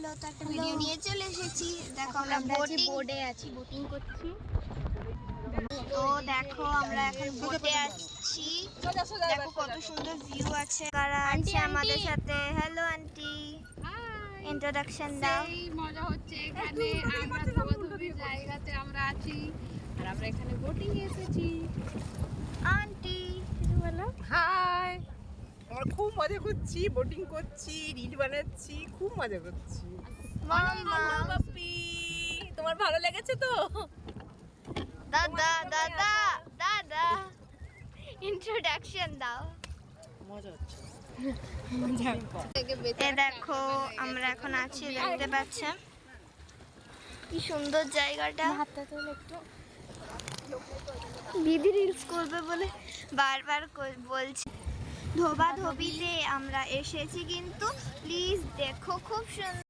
Hello, তো একটা video নিয়ে চলে এসেছি। দেখো আমরা বোর্ডে আছি, বোটিং করছি। তো দেখো আমরা এখন বোটে আসছি। দেখো কত সুন্দর ভিউ আছে। কারা আছে আমাদের সাথে? হ্যালো আন্টি, ইন্ট্রোডাকশন দাও। এই মজা হচ্ছে এখানে, আমরা ধোবাধুবির জায়গাতে আমরা আছি আর আমরা এখানে বোটিং এসেছি। আন্টি বলো হাই, আমরা খুব মজা করছি, বোটিং করছি, রিল বানাচ্ছি, খুব মজা করছি। মামা, পাপি, তোমার ভালো লেগেছে তো? দাদা দাদা দাদা, ইন্ট্রোডাকশন দাও। মজা হচ্ছে। এ দেখো আমরা এখন আছি, দেখতে পাচ্ছেন কি সুন্দর জায়গাটা। দিদি রিলস করবে বলে বারবার বলছি। ধোবাধবিতে আমরা এসেছি, কিন্তু প্লিজ দেখো খুব সুন্দর।